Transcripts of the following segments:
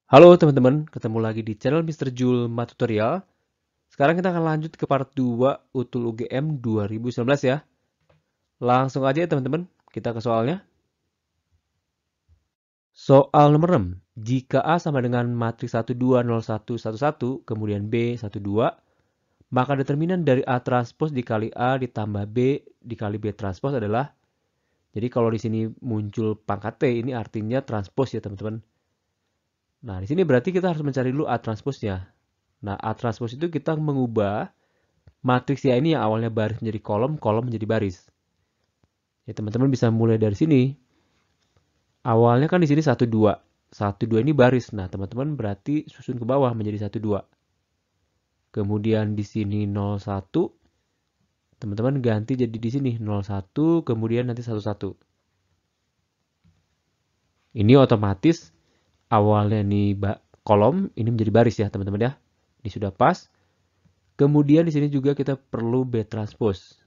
Halo teman-teman, ketemu lagi di channel Mr. Jul Math Tutorial. Sekarang kita akan lanjut ke part 2 UTUL UGM 2019 ya. Langsung aja ya teman-teman, kita ke soalnya. Soal nomor 6. Jika A sama dengan matriks 1, 2, 0, 1, 1, 1, kemudian B 1, 2, maka determinan dari A transpos dikali A ditambah B dikali B transpos adalah, jadi kalau di sini muncul pangkat T, ini artinya transpos ya teman-teman. Nah, di sini berarti kita harus mencari dulu A transposnya. Nah, A transpos itu kita mengubah matriks ya ini yang awalnya baris menjadi kolom, kolom menjadi baris. Ya teman-teman bisa mulai dari sini. Awalnya kan di sini 1 2. 1 2 ini baris. Nah, teman-teman berarti susun ke bawah menjadi 1 2. Kemudian di sini 0 1. Teman-teman ganti jadi di sini 0 1, kemudian nanti 1 1. Ini otomatis awalnya nih kolom, ini menjadi baris ya, teman-teman ya. Ini sudah pas. Kemudian di sini juga kita perlu B transpose.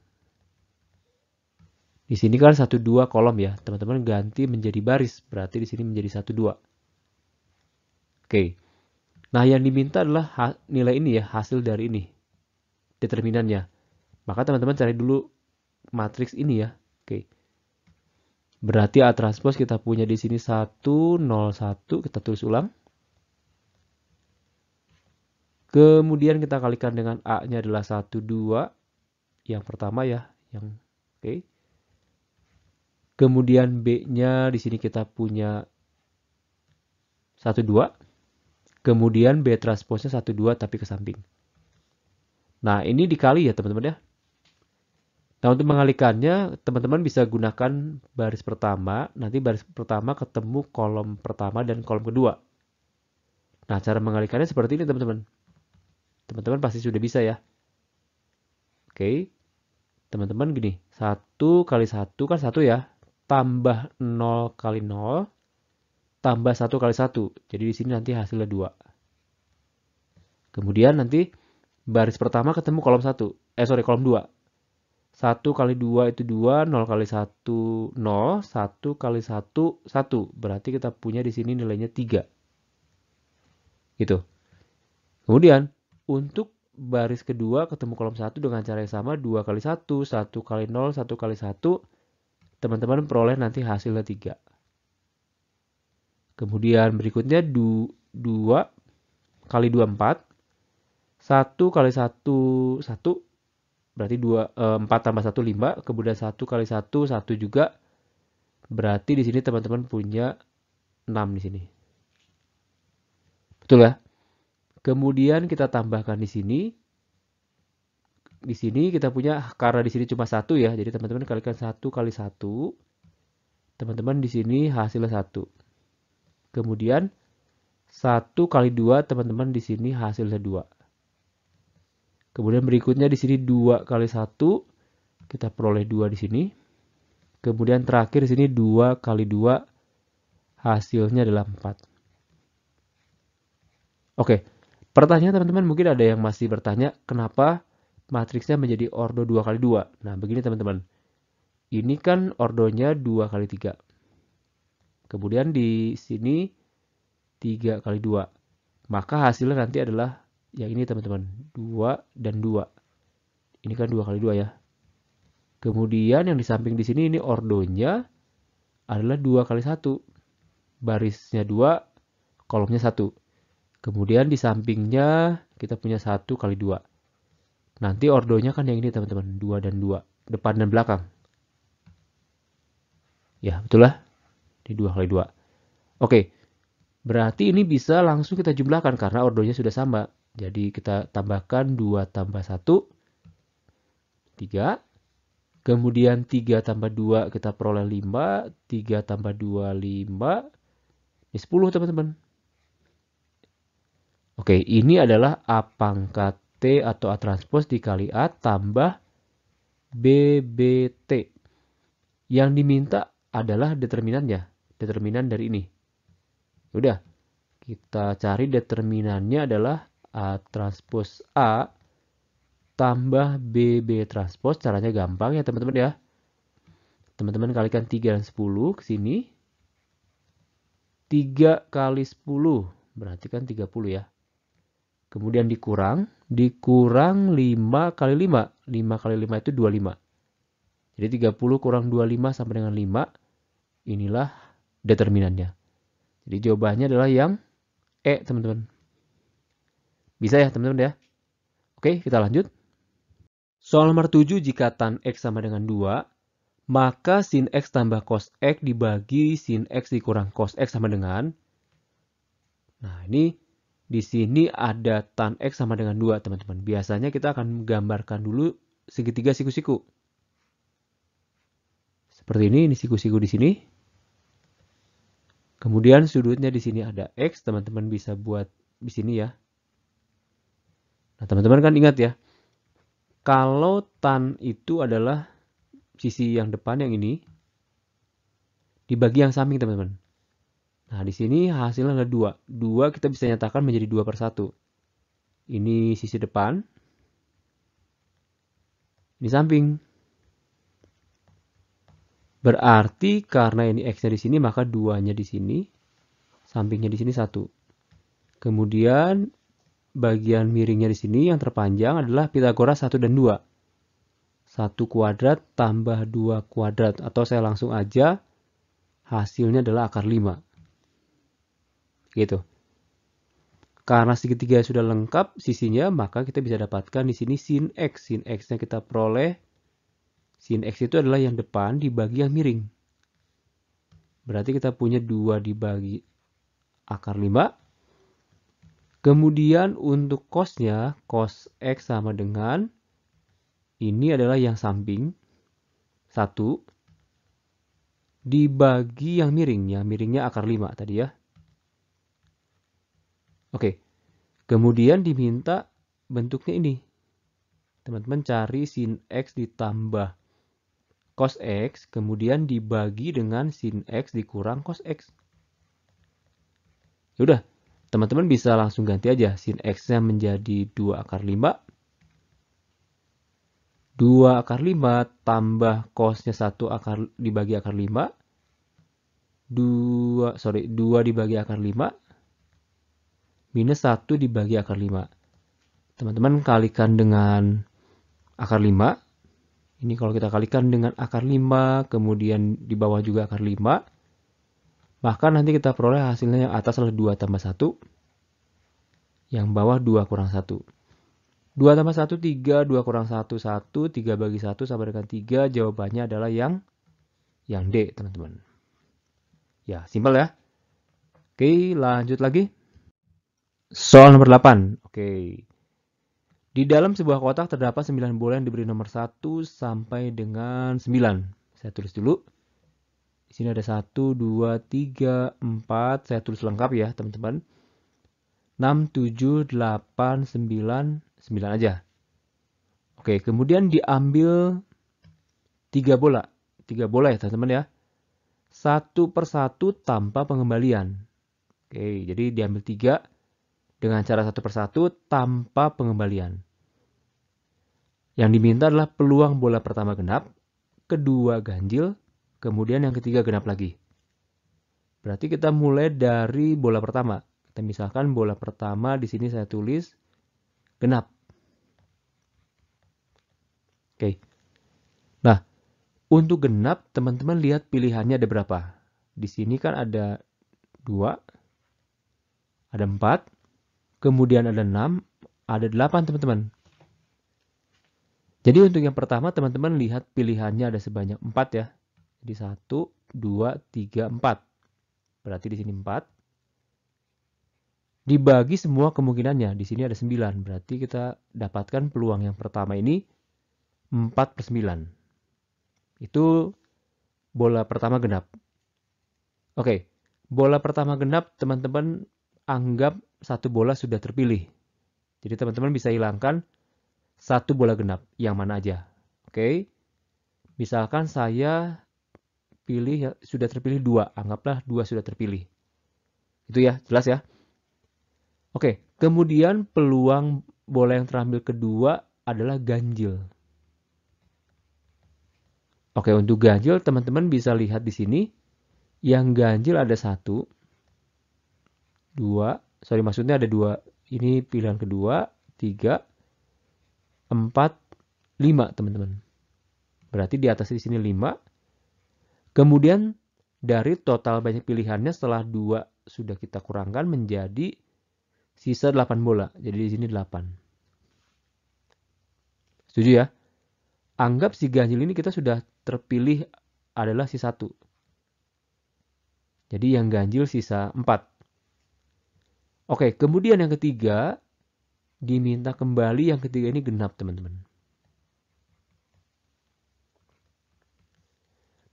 Di sini kan 1 2 kolom ya. Teman-teman ganti menjadi baris, berarti di sini menjadi 1 2. Oke. Nah, yang diminta adalah nilai ini ya, hasil dari ini, determinannya. Maka teman-teman cari dulu matriks ini ya. Oke. Berarti A transpose kita punya di sini 1 0 1, kita tulis ulang. Kemudian kita kalikan dengan A-nya adalah 1 2, yang pertama ya, yang oke. Kemudian B-nya di sini kita punya 1 2. Kemudian B transpose-nya 1 2 tapi ke samping. Nah, ini dikali ya teman-teman ya. Nah, untuk mengalikannya, teman-teman bisa gunakan baris pertama. Nanti baris pertama ketemu kolom pertama dan kolom kedua. Nah, cara mengalikannya seperti ini, teman-teman. Teman-teman pasti sudah bisa ya. Oke, teman-teman gini. 1 kali 1 kan 1 ya. Tambah 0 kali 0. Tambah 1 kali 1. Jadi di sini nanti hasilnya 2. Kemudian nanti baris pertama ketemu kolom 1. Kolom 2. 1 kali 2 itu 2, 0 kali 1, 0, 1 kali 1, 1. Berarti kita punya di sini nilainya 3. Gitu. Kemudian, untuk baris kedua ketemu kolom 1 dengan cara yang sama, 2 kali 1, 1 kali 0, 1 kali 1. Teman-teman peroleh nanti hasilnya 3. Kemudian berikutnya 2 kali 2, 4. 1 kali 1, 1. Berarti 4 tambah 1, 5. Kemudian 1 kali 1, 1 juga. Berarti di sini teman-teman punya 6 di sini. Betul ya? Kemudian kita tambahkan di sini. Di sini kita punya, karena di sini cuma 1 ya. Jadi teman-teman kalikan 1 kali 1. Teman-teman di sini hasilnya 1. Kemudian 1 kali 2, teman-teman di sini hasilnya 2. Kemudian berikutnya di sini 2 kali 1. Kita peroleh 2 di sini. Kemudian terakhir di sini 2 kali 2, hasilnya adalah 4. Oke, pertanyaan teman-teman mungkin ada yang masih bertanya, kenapa matriksnya menjadi ordo 2 kali 2? Nah, begini teman-teman. Ini kan ordonya 2 kali 3. Kemudian di sini 3 kali 2. Maka hasilnya nanti adalah yang ini teman-teman. 2 dan 2. Ini kan 2 kali 2 ya. Kemudian yang di samping di sini ini ordonya adalah 2 kali 1. Barisnya 2, kolomnya 1. Kemudian di sampingnya kita punya 1 kali 2. Nanti ordonya kan yang ini teman-teman. 2 dan 2. Depan dan belakang. Ya, betul lah. Ini 2 kali 2. Oke, berarti ini bisa langsung kita jumlahkan karena ordonya sudah sama. Jadi kita tambahkan 2 tambah 1, 3. Kemudian 3 tambah 2 kita peroleh 5. 3 tambah 2, 5. Ini 10 teman-teman. Oke, ini adalah A pangkat T atau A transpos dikali A tambah BBT. Yang diminta adalah determinannya. Determinan dari ini. Udah, kita cari determinannya adalah A transpos A tambah BB transpos. Caranya gampang ya teman-teman ya. Teman-teman kalikan 3 dan 10 ke sini. 3 kali 10 Berarti kan 30 ya. Kemudian dikurang 5 kali 5. 5 kali 5 itu 25. Jadi 30 kurang 25 sama dengan 5. Inilah determinannya. Jadi jawabannya adalah yang E, teman-teman. Bisa ya, teman-teman ya? Oke, kita lanjut. Soal nomor 7, jika tan X sama dengan 2, maka sin X tambah cos X dibagi sin X dikurang cos X sama dengan. Nah, ini di sini ada tan X sama dengan 2, teman-teman. Biasanya kita akan menggambarkan dulu segitiga siku-siku. Seperti ini siku-siku di sini. Kemudian sudutnya di sini ada X, teman-teman bisa buat di sini ya. Nah, teman-teman kan ingat ya, kalau tan itu adalah sisi yang depan yang ini, dibagi yang samping, teman-teman. Nah, di sini hasilnya ada 2. 2 kita bisa nyatakan menjadi 2/1. Ini sisi depan. Ini samping. Berarti karena ini X-nya di sini, maka 2-nya di sini. Sampingnya di sini 1. Kemudian bagian miringnya di sini yang terpanjang adalah Pitagoras 1 dan 2. 1 kuadrat tambah 2 kuadrat. Atau saya langsung aja, hasilnya adalah akar 5. Gitu. Karena segitiga sudah lengkap sisinya, maka kita bisa dapatkan di sini sin X. Sin X-nya kita peroleh. Sin X itu adalah yang depan dibagi yang miring. Berarti kita punya 2 dibagi akar 5. Kemudian untuk cos-nya, cos X sama dengan, ini adalah yang samping, 1, dibagi yang miring. Yang miringnya akar 5 tadi ya. Oke, kemudian diminta bentuknya ini. Teman-teman cari sin X ditambah cos X, kemudian dibagi dengan sin X dikurang cos X. Yaudah, teman-teman bisa langsung ganti aja. Sin X-nya menjadi 2 akar 5. 2 akar 5 tambah cos-nya 1 akar dibagi akar 5. 2 dibagi akar 5. Minus 1 dibagi akar 5. Teman-teman kalikan dengan akar 5. Ini kalau kita kalikan dengan akar 5, kemudian di bawah juga akar 5, maka nanti kita peroleh hasilnya yang atas adalah 2 tambah 1, yang bawah 2 kurang 1. 2 tambah 1, 3, 2 kurang 1, 1, 3 bagi 1 sama dengan 3, jawabannya adalah yang D, teman-teman. Ya, simpel ya. Oke, lanjut lagi. Soal nomor 8. Oke. Di dalam sebuah kotak terdapat 9 bola yang diberi nomor 1 sampai dengan 9. Saya tulis dulu. Di sini ada 1, 2, 3, 4. Saya tulis lengkap ya, teman-teman. 6, 7, 8, 9. 9 aja. Oke, kemudian diambil 3 bola. 3 bola ya, teman-teman ya. Satu persatu tanpa pengembalian. Oke, jadi diambil 3 dengan cara satu persatu tanpa pengembalian. Yang diminta adalah peluang bola pertama genap, kedua ganjil, kemudian yang ketiga genap lagi. Berarti kita mulai dari bola pertama. Kita misalkan bola pertama di sini saya tulis genap. Oke. Nah, untuk genap teman-teman lihat pilihannya ada berapa. Di sini kan ada 2, ada 4, kemudian ada 6, ada 8 teman-teman. Jadi untuk yang pertama teman-teman lihat pilihannya ada sebanyak 4 ya. Jadi 1, 2, 3, 4. Berarti di sini 4. Dibagi semua kemungkinannya. Di sini ada 9. Berarti kita dapatkan peluang yang pertama ini 4/9. Itu bola pertama genap. Oke. Bola pertama genap teman-teman anggap satu bola sudah terpilih. Jadi teman-teman bisa hilangkan satu bola genap, yang mana aja. Oke. Misalkan saya pilih sudah terpilih 2, anggaplah 2 sudah terpilih. Itu ya, jelas ya. Oke, kemudian peluang bola yang terambil kedua adalah ganjil. Oke, untuk ganjil teman-teman bisa lihat di sini. Yang ganjil ada 1, 2, sorry maksudnya ada 2. Ini pilihan kedua, 3, 4, 5 teman-teman. Berarti di atas di sini 5. Kemudian dari total banyak pilihannya setelah 2 sudah kita kurangkan menjadi sisa 8 bola. Jadi di sini 8. Setuju ya? Anggap si ganjil ini kita sudah terpilih adalah si 1. Jadi yang ganjil sisa 4. Oke, kemudian yang ketiga, diminta kembali yang ketiga ini genap teman-teman.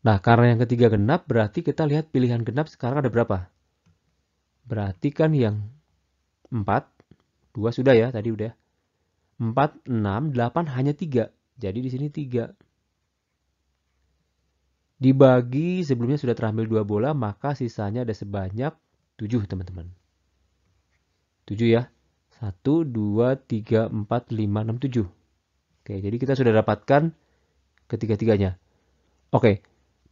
Nah, karena yang ketiga genap, berarti kita lihat pilihan genap sekarang ada berapa? Berarti kan yang 4, 2 sudah ya, tadi udah. 4, 6, 8 hanya 3. Jadi di sini 3. Dibagi sebelumnya sudah terambil 2 bola, maka sisanya ada sebanyak 7 teman-teman. 7 ya. 1, 2, 3, 4, 5, 6, 7. Oke, jadi kita sudah dapatkan ketiga-tiganya. Oke,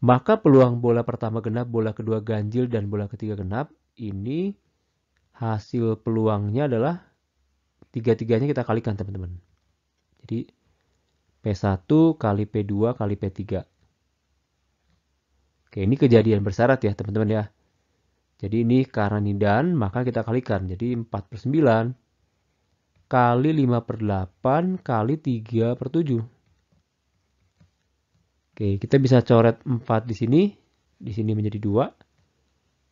maka peluang bola pertama genap, bola kedua ganjil, dan bola ketiga genap, ini hasil peluangnya adalah tiga-tiganya kita kalikan teman-teman. Jadi P1 kali P2 kali P3. Oke, ini kejadian bersyarat ya teman-teman ya. Jadi ini karena ini dan, maka kita kalikan. Jadi 4/9 kali 5/8 kali 3/7. Oke, kita bisa coret 4 di sini menjadi 2.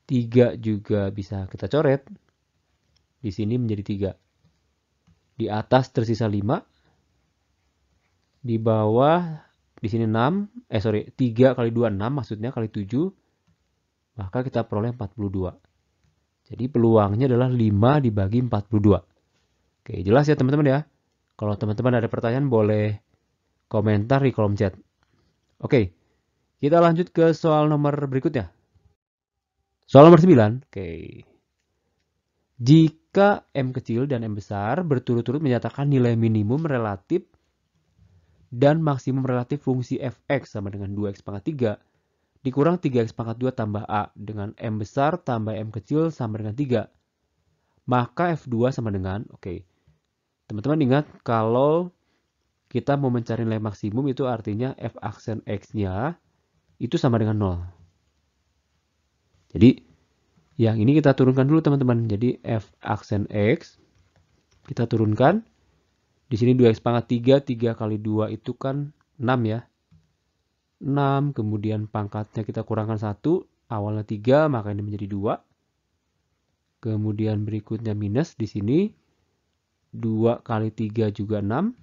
3 juga bisa kita coret. Di sini menjadi 3. Di atas tersisa 5. Di bawah di sini 3 kali 2 6 maksudnya kali 7. Maka kita peroleh 42. Jadi peluangnya adalah 5 dibagi 42. Oke, jelas ya teman-teman ya. Kalau teman-teman ada pertanyaan boleh komentar di kolom chat. Oke, kita lanjut ke soal nomor berikutnya. Soal nomor 9. Oke. Jika M kecil dan M besar berturut-turut menyatakan nilai minimum relatif dan maksimum relatif fungsi fx sama dengan 2x pangkat 3 dikurang 3x pangkat 2 tambah a dengan M besar tambah M kecil sama dengan 3. Maka F2 sama dengan, oke. Teman-teman ingat kalau kita mau mencari nilai maksimum itu artinya F aksen X-nya itu sama dengan 0. Jadi yang ini kita turunkan dulu teman-teman. Jadi F aksen X kita turunkan. Di sini 2x pangkat 3 kali 2 itu kan 6 ya. 6, kemudian pangkatnya kita kurangkan 1, awalnya 3, maka ini menjadi 2. Kemudian berikutnya minus di sini. 2 kali 3 juga 6.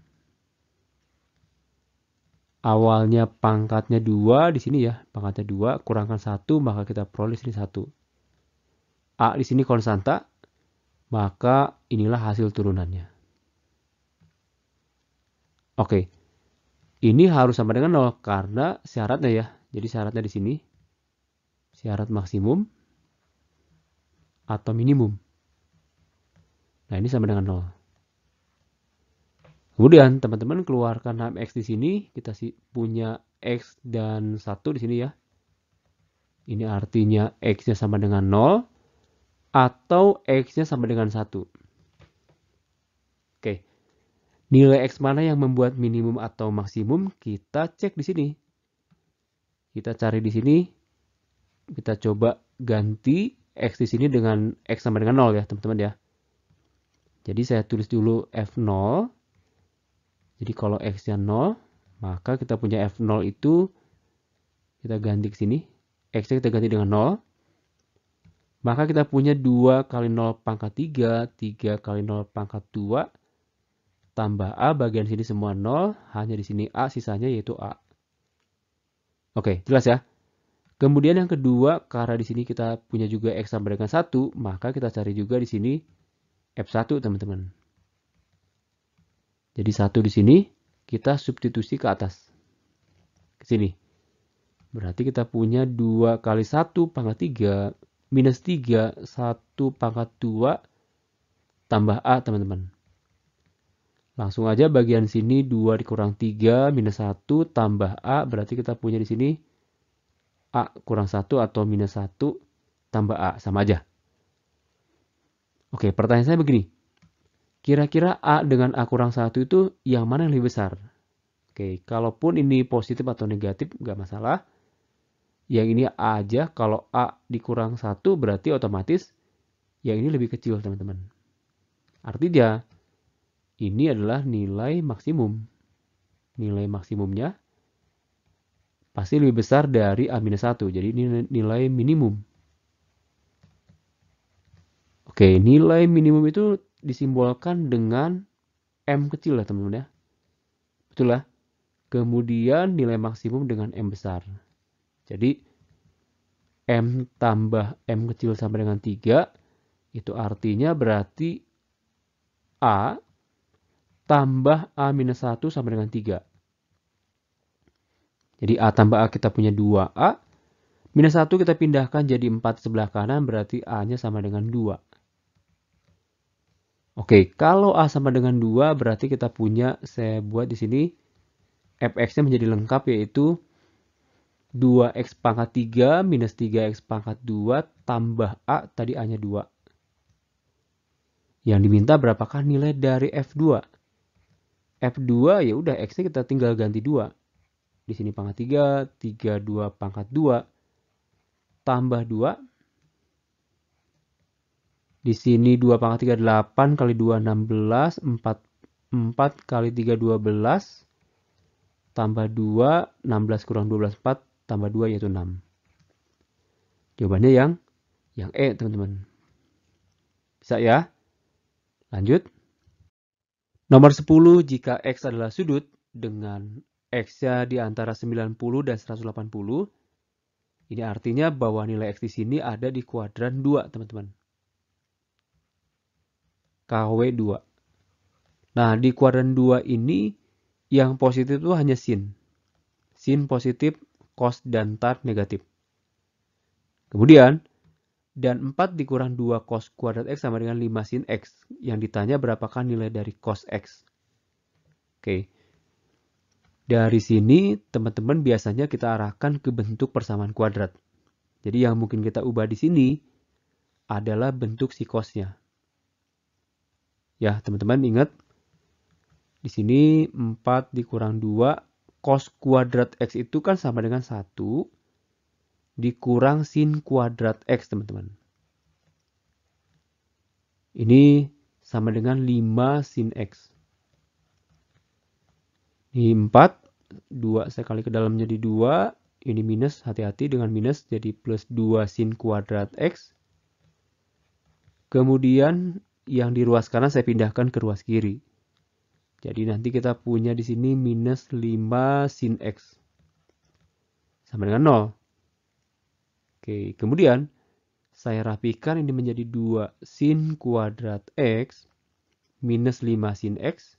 Awalnya pangkatnya 2 di sini ya, pangkatnya 2, kurangkan 1, maka kita peroleh di sini 1. A di sini konstanta, maka inilah hasil turunannya. Oke, ini harus sama dengan 0 karena syaratnya ya. Jadi syaratnya di sini, syarat maksimum atau minimum. Nah, ini sama dengan 0. Kemudian teman-teman keluarkan X di sini, kita punya X dan 1 di sini ya. Ini artinya X-nya sama dengan 0 atau X-nya sama dengan 1. Oke. Nilai X mana yang membuat minimum atau maksimum, kita cek di sini. Kita cari di sini, kita coba ganti X di sini dengan X sama dengan 0 ya teman-teman ya. Jadi saya tulis dulu F0. Jadi kalau X-nya 0, maka kita punya F0 itu, kita ganti ke sini. X-nya kita ganti dengan 0. Maka kita punya 2 kali 0 pangkat 3, 3 kali 0 pangkat 2, tambah A, bagian sini semua 0, hanya di sini A, sisanya yaitu A. Oke, jelas ya. Kemudian yang kedua, karena di sini kita punya juga X sama dengan 1, maka kita cari juga di sini F1 teman-teman. Jadi 1 di sini, kita substitusi ke atas. Ke sini. Berarti kita punya 2 kali 1 pangkat 3, minus 3, 1 pangkat 2, tambah A teman-teman. Langsung aja bagian sini 2 dikurang 3 minus 1 tambah A. Berarti kita punya di sini A kurang 1 atau minus 1 tambah A. Sama aja. Oke, pertanyaan saya begini. Kira-kira A dengan A kurang 1 itu yang mana yang lebih besar? Oke, kalaupun ini positif atau negatif, nggak masalah. Yang ini A aja, kalau A dikurang 1 berarti otomatis yang ini lebih kecil, teman-teman. Artinya, ini adalah nilai maksimum. Nilai maksimumnya pasti lebih besar dari A-1. Jadi ini nilai minimum. Oke, nilai minimum itu disimbolkan dengan M kecil lah, teman-teman ya. Betul lah. Kemudian nilai maksimum dengan M besar. Jadi, M tambah M kecil sama dengan 3, itu artinya berarti A tambah A-1 sama dengan 3. Jadi A tambah A kita punya 2A. Minus 1 kita pindahkan jadi 4 sebelah kanan, berarti A-nya sama dengan 2. Oke, kalau A sama dengan 2, berarti kita punya, saya buat di sini, fx-nya menjadi lengkap, yaitu 2x pangkat 3 minus 3x pangkat 2 tambah A, tadi A-nya 2. Yang diminta berapakah nilai dari F2? F2 ya udah, X-nya kita tinggal ganti 2. Di sini pangkat 3, 2 pangkat 2, tambah 2. Di sini 2 pangkat 3, 8 kali 2, 16, 4 kali 3, 12, tambah 2, 16 kurang 12, 4, tambah 2 yaitu 6. Jawabannya yang E, teman-teman. Bisa ya? Lanjut. Nomor 10, jika X adalah sudut dengan X-nya di antara 90 dan 180, ini artinya bahwa nilai X di sini ada di kuadran 2, teman-teman. KW2. Nah, di kuadran 2 ini yang positif itu hanya sin. Sin positif, cos dan tan negatif. Kemudian, dan 4 dikurang 2 cos kuadrat X sama dengan 5 sin X. Yang ditanya berapakah nilai dari cos X. Oke. Dari sini, teman-teman biasanya kita arahkan ke bentuk persamaan kuadrat. Jadi yang mungkin kita ubah di sini adalah bentuk si cosnya. Ya, teman-teman ingat. Di sini 4 dikurang 2. Cos kuadrat X itu kan sama dengan 1 dikurang sin kuadrat X, teman-teman. Ini sama dengan 5 sin X. Ini 4. 2 saya kali ke dalam jadi 2. Ini minus, hati-hati dengan minus. Jadi plus 2 sin kuadrat X. Kemudian yang di ruas kanan saya pindahkan ke ruas kiri. Jadi nanti kita punya di sini minus 5 sin X. Sama dengan 0. Oke, kemudian saya rapikan ini menjadi 2 sin kuadrat X minus 5 sin X.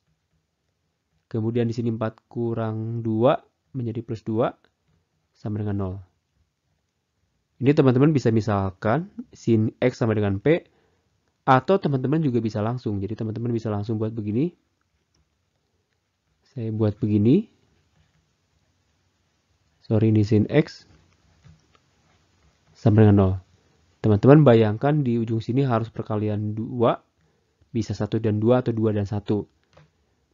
Kemudian di sini 4 kurang 2 menjadi plus 2 sama dengan 0. Ini teman-teman bisa misalkan sin X sama dengan P, atau teman-teman juga bisa langsung. Jadi teman-teman bisa langsung buat begini. Saya buat begini. Sorry, ini sin X sama dengan 0. Teman-teman bayangkan di ujung sini harus perkalian 2. Bisa 1 dan 2 atau 2 dan 1.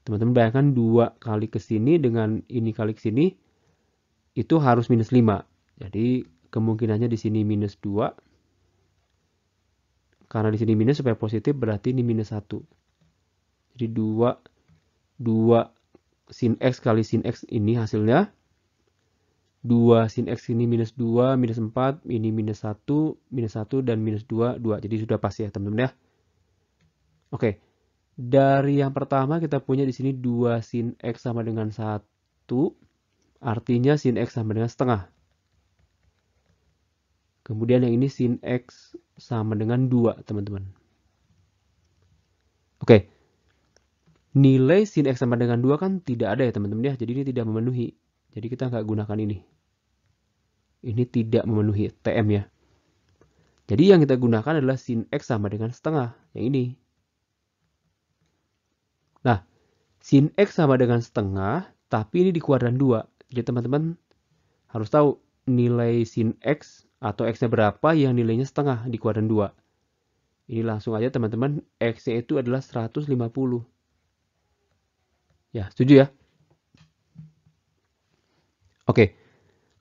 Teman-teman bayangkan 2 kali ke sini dengan ini kali ke sini. Itu harus minus 5. Jadi kemungkinannya di sini minus 2. Karena di sini minus supaya positif berarti ini minus 1. Jadi 2 sin X kali sin X ini hasilnya. 2 sin X ini minus 2, minus 4, ini minus 1, dan minus 2, 2. Jadi sudah pas ya teman-teman ya. Oke, dari yang pertama kita punya di sini 2 sin X sama dengan 1. Artinya sin X sama dengan setengah. Kemudian yang ini sin X sama dengan 2, teman-teman. Oke, nilai sin X sama dengan 2 kan tidak ada ya teman-teman ya. Jadi ini tidak memenuhi. Jadi kita nggak gunakan ini. Ini tidak memenuhi TM ya. Jadi yang kita gunakan adalah sin X sama dengan setengah. Yang ini. Nah, sin X sama dengan setengah, tapi ini di kuadran 2. Jadi teman-teman harus tahu nilai sin X atau X-nya berapa yang nilainya setengah di kuadran 2. Ini langsung aja teman-teman, X-nya itu adalah 150. Ya, setuju ya? Oke,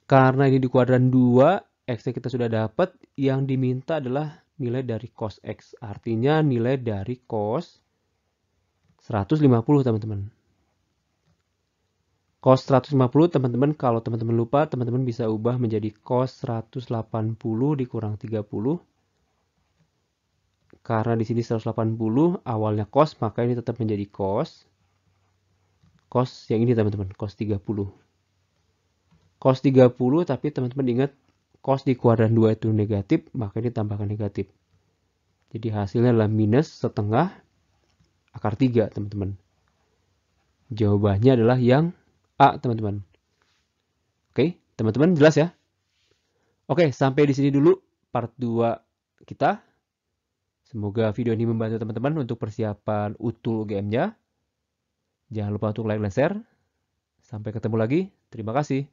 karena ini di kuadran 2, X-nya kita sudah dapat, yang diminta adalah nilai dari cos X. Artinya nilai dari cos 150 teman-teman. Cos 150 teman-teman, kalau teman-teman lupa, teman-teman bisa ubah menjadi cos 180 dikurang 30. Karena di sini 180 awalnya cos, maka ini tetap menjadi cos. Cos yang ini teman-teman, cos 30. Cos 30, tapi teman-teman ingat cos di kuadran 2 itu negatif, maka ini tambahkan negatif. Jadi hasilnya adalah minus setengah akar 3 teman-teman. Jawabannya adalah yang A teman-teman. Oke, teman-teman jelas ya? Oke, sampai di sini dulu part 2 kita. Semoga video ini membantu teman-teman untuk persiapan UTUL UGM-nya. Jangan lupa untuk like dan share. Sampai ketemu lagi. Terima kasih.